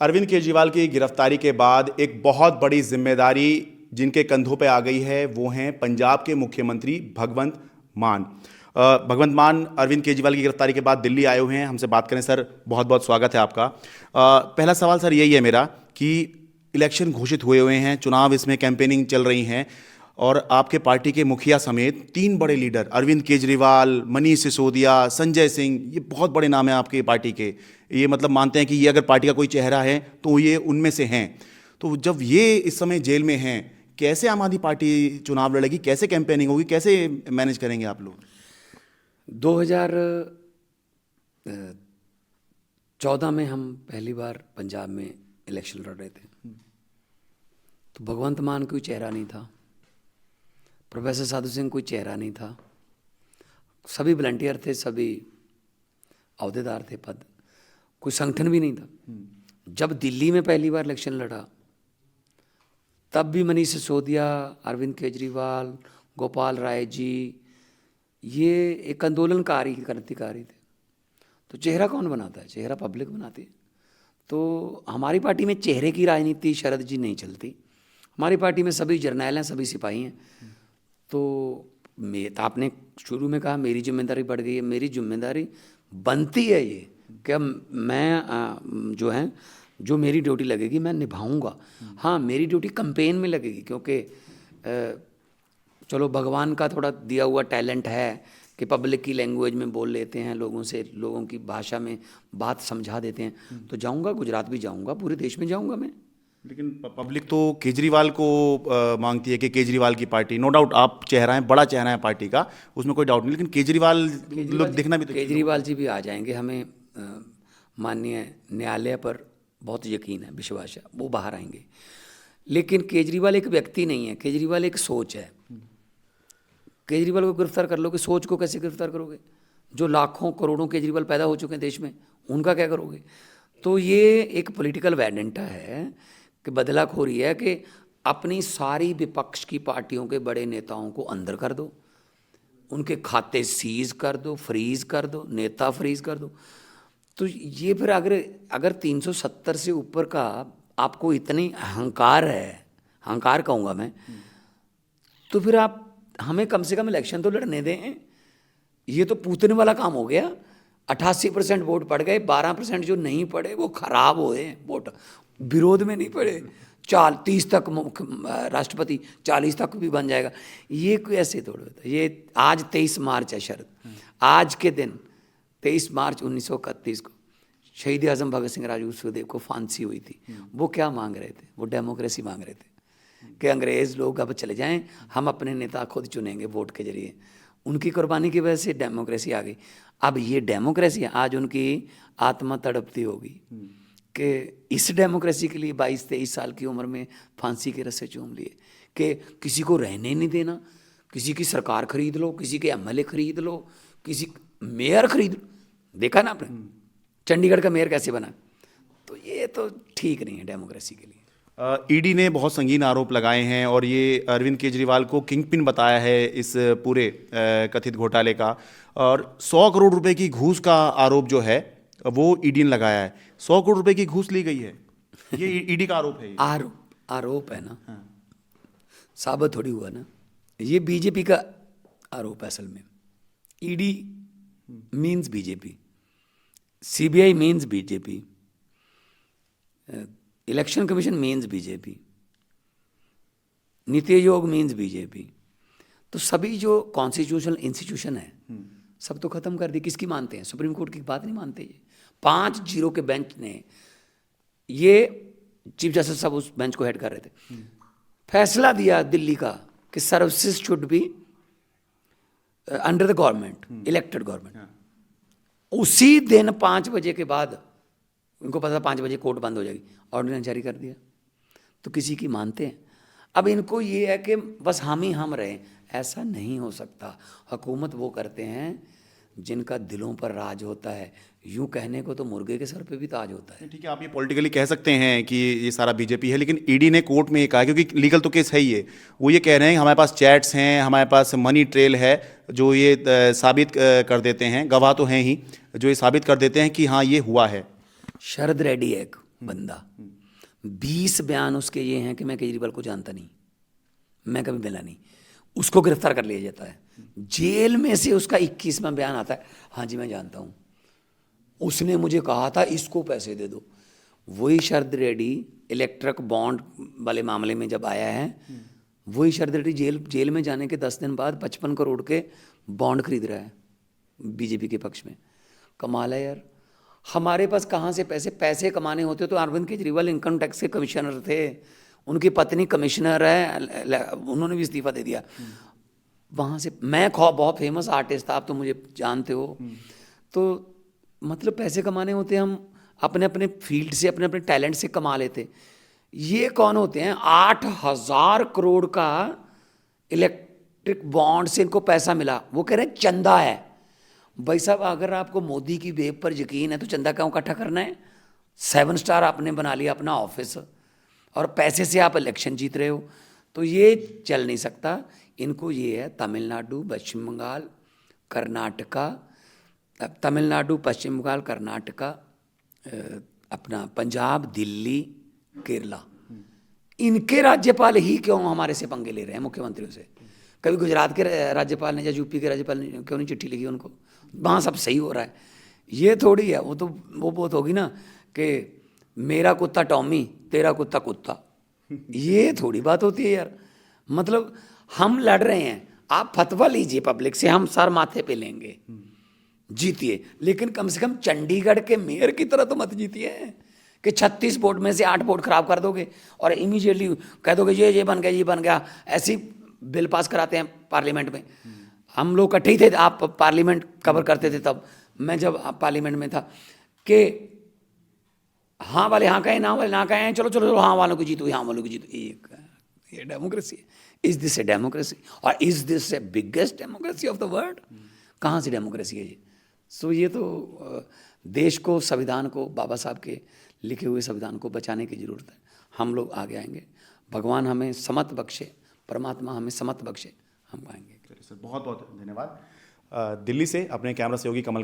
अरविंद केजरीवाल की गिरफ्तारी के बाद एक बहुत बड़ी जिम्मेदारी जिनके कंधों पे आ गई है वो हैं पंजाब के मुख्यमंत्री भगवंत मान। भगवंत मान अरविंद केजरीवाल की गिरफ्तारी के बाद दिल्ली आए हुए हैं, हमसे बात करें। सर, बहुत बहुत स्वागत है आपका। पहला सवाल सर यही है मेरा कि इलेक्शन घोषित हुए हुए हैं, चुनाव इसमें कैंपेनिंग चल रही हैं और आपके पार्टी के मुखिया समेत तीन बड़े लीडर अरविंद केजरीवाल, मनीष सिसोदिया, संजय सिंह, ये बहुत बड़े नाम हैं आपके पार्टी के। ये मतलब मानते हैं कि ये अगर पार्टी का कोई चेहरा है तो ये उनमें से हैं। तो जब ये इस समय जेल में हैं, कैसे आम आदमी पार्टी चुनाव लड़ेगी, कैसे कैंपेनिंग होगी, कैसे मैनेज करेंगे आप लोग? 2014 में हम पहली बार पंजाब में इलेक्शन लड़ रहे थे, तो भगवंत मान कोई चेहरा नहीं था, प्रोफेसर साधु सिंह कोई चेहरा नहीं था, सभी वॉलंटियर थे, सभी अहदेदार थे, पद, कोई संगठन भी नहीं था। जब दिल्ली में पहली बार इलेक्शन लड़ा तब भी मनीष सिसोदिया, अरविंद केजरीवाल, गोपाल राय जी, ये एक आंदोलनकारी क्रांतिकारी थे। तो चेहरा कौन बनाता है? चेहरा पब्लिक बनाती है। तो हमारी पार्टी में चेहरे की राजनीति शरद जी नहीं चलती। हमारी पार्टी में सभी जर्नैल हैं, सभी सिपाही हैं। तो आपने शुरू में कहा मेरी जिम्मेदारी बढ़ गई है। मेरी जिम्मेदारी बनती है ये कि अब मैं जो है, जो मेरी ड्यूटी लगेगी मैं निभाऊंगा। हाँ, मेरी ड्यूटी कैंपेन में लगेगी, क्योंकि चलो भगवान का थोड़ा दिया हुआ टैलेंट है कि पब्लिक की लैंग्वेज में बोल लेते हैं, लोगों से, लोगों की भाषा में बात समझा देते हैं। तो जाऊंगा, गुजरात भी जाऊंगा, पूरे देश में जाऊंगा मैं। लेकिन पब्लिक तो केजरीवाल को मांगती है कि केजरीवाल की पार्टी, नो डाउट आप चेहरा है, बड़ा चेहरा है पार्टी का, उसमें कोई डाउट नहीं, लेकिन केजरीवाल लोग दिखना भी तो। केजरीवाल जी भी आ जाएंगे, हमें माननीय न्यायालय पर बहुत यकीन है, विश्वास है, वो बाहर आएंगे। लेकिन केजरीवाल एक व्यक्ति नहीं है, केजरीवाल एक सोच है। केजरीवाल को गिरफ्तार कर लोगे, सोच को कैसे गिरफ्तार करोगे? जो लाखों करोड़ों केजरीवाल पैदा हो चुके हैं देश में, उनका क्या करोगे? तो ये एक पॉलिटिकल वेडेंटा है कि बदलाखोरी है कि अपनी सारी विपक्ष की पार्टियों के बड़े नेताओं को अंदर कर दो, उनके खाते सीज कर दो, फ्रीज कर दो, नेता फ्रीज कर दो। तो ये फिर अगर 370 से ऊपर का आपको इतनी अहंकार है, अहंकार कहूँगा मैं, तो फिर आप हमें कम से कम इलेक्शन तो लड़ने दें। ये तो पूतने वाला काम हो गया। 88% वोट पड़ गए, 12% जो नहीं पड़े वो खराब हुए वोट, विरोध में नहीं पड़े। 30 तक राष्ट्रपति, 40 तक भी बन जाएगा। ये कोई ऐसे थोड़ा होता है। ये आज 23 मार्च है शरद, आज के दिन 23 मार्च 1931 को शहीद आजम भगत सिंह राजगुरु सुखदेव को फांसी हुई थी। वो क्या मांग रहे थे? वो डेमोक्रेसी मांग रहे थे कि अंग्रेज़ लोग अब चले जाएं, हम अपने नेता खुद चुनेंगे वोट के जरिए। उनकी कुर्बानी की वजह से डेमोक्रेसी आ गई। अब ये डेमोक्रेसी आज उनकी आत्मा तड़पती होगी कि इस डेमोक्रेसी के लिए 22-23 साल की उम्र में फांसी के रस्से चूम लिए, कि किसी को रहने नहीं देना, किसी की सरकार खरीद लो, किसी के एमएलए खरीद लो, किसी मेयर खरीद लो। देखा ना आपने चंडीगढ़ का मेयर कैसे बना? तो ये तो ठीक नहीं है डेमोक्रेसी के लिए। ईडी ने बहुत संगीन आरोप लगाए हैं और ये अरविंद केजरीवाल को किंगपिन बताया है इस पूरे कथित घोटाले का। और 100 करोड़ रुपए की घूस का आरोप जो है वो ईडी ने लगाया है। 100 करोड़ रुपए की घूस ली गई है, ये ईडी का आरोप है। आरोप है ना, हाँ। साबित थोड़ी हुआ ना। ये बीजेपी का आरोप है असल में। ED means BJP, CBI means BJP, election commission means BJP, NITI Aayog means BJP. तो सभी जो कॉन्स्टिट्यूशनल इंस्टीट्यूशन है सब तो खत्म कर दी। किसकी मानते हैं? सुप्रीम कोर्ट की बात नहीं मानते। ये 5-0 के बेंच ने, ये चीफ जस्टिस साहब उस बेंच को हेड कर रहे थे, फैसला दिया दिल्ली का कि services should be under the government, elected government. उसी दिन 5 बजे के बाद, उनको पता था 5 बजे कोर्ट बंद हो जाएगी, ऑर्डिनेंस जारी कर दिया। तो किसी की मानते हैं? अब इनको ये है कि बस हम ही हम रहें। ऐसा नहीं हो सकता। हुकूमत वो करते हैं जिनका दिलों पर राज होता है। यूं कहने को तो मुर्गे के सर पे भी ताज होता है। ठीक है, आप ये पॉलिटिकली कह सकते हैं कि ये सारा बीजेपी है, लेकिन ईडी ने कोर्ट में ये कहा, क्योंकि लीगल तो केस है ही है, वो ये कह रहे हैं हमारे पास चैट्स हैं, हमारे पास मनी ट्रेल है जो ये साबित कर देते हैं, गवाह तो हैं ही, जो ये साबित कर देते हैं कि हाँ ये हुआ है। शरद रेड्डी है, बंदा, 20 बयान उसके ये हैं कि मैं केजरीवाल को जानता नहीं, मैं कभी मिला नहीं, उसको गिरफ्तार कर लिया जाता है। जेल में से उसका 21वां बयान आता है, हाँ जी मैं जानता हूँ, उसने मुझे कहा था इसको पैसे दे दो। वही शरद रेड्डी इलेक्ट्रिक बॉन्ड वाले मामले में जब आया है, वही शरद रेड्डी जेल में जाने के 10 दिन बाद 55 करोड़ के बॉन्ड खरीद रहा है बीजेपी के पक्ष में। कमाल है यार, हमारे पास कहाँ से पैसे कमाने होते तो अरविंद केजरीवाल इनकम टैक्स के कमिश्नर थे, उनकी पत्नी कमिश्नर है, उन्होंने भी इस्तीफा दे दिया। वहाँ से मैं बहुत फेमस आर्टिस्ट था, आप तो मुझे जानते हो, तो मतलब पैसे कमाने होते हम अपने अपने फील्ड से, अपने अपने टैलेंट से कमा लेते। ये कौन होते हैं? 8,000 करोड़ का इलेक्ट्रिक बॉन्ड से इनको पैसा मिला, वो कह रहे हैं चंदा है। भाई साहब, अगर आपको मोदी की वेब पर यकीन है तो चंदा क्यों इकट्ठा करना है? 7 स्टार आपने बना लिया अपना ऑफिस और पैसे से आप इलेक्शन जीत रहे हो, तो ये चल नहीं सकता। इनको ये है तमिलनाडु, पश्चिम बंगाल, कर्नाटका, तमिलनाडु, पश्चिम बंगाल, कर्नाटका, अपना पंजाब, दिल्ली, केरला, इनके राज्यपाल ही क्यों हमारे से पंगे ले रहे हैं मुख्यमंत्रियों से? कभी गुजरात के राज्यपाल ने या यूपी के राज्यपाल ने क्यों नहीं चिट्ठी लिखी उनको? वहाँ सब सही हो रहा है। ये थोड़ी है, वो बहुत होगी ना कि मेरा कुत्ता टॉमी, तेरा कुत्ता कुत्ता, ये थोड़ी बात होती है यार। मतलब हम लड़ रहे हैं, आप फतवा लीजिए पब्लिक से, हम सर माथे पे लेंगे, जीतिए, लेकिन कम से कम चंडीगढ़ के मेयर की तरह तो मत जीतिए कि 36 वोट में से 8 वोट खराब कर दोगे और इमीडिएटली कह दोगे ये बन गया, ये बन गया। ऐसी बिल पास कराते हैं पार्लियामेंट में। हम लोग इकट्ठे ही थे, आप पार्लियामेंट कवर करते थे तब, मैं जब पार्लियामेंट में था, कि हाँ वाले हाँ कहें, ना वाले ना कहें, चलो चलो चलो हाँ वालों की जीतो, हाँ वालों की जीतो। ये डेमोक्रेसी है? Is this a democracy? और is this a biggest democracy of the world? कहाँ से डेमोक्रेसी है ये? सो ये तो देश को, संविधान को, बाबा साहब के लिखे हुए संविधान को बचाने की ज़रूरत है। हम लोग आगे आएंगे, भगवान हमें समत बख्शे, परमात्मा हमें समत बख्शे, हम आएंगे। सर बहुत बहुत धन्यवाद। दिल्ली से अपने कैमरा सहयोगी कमल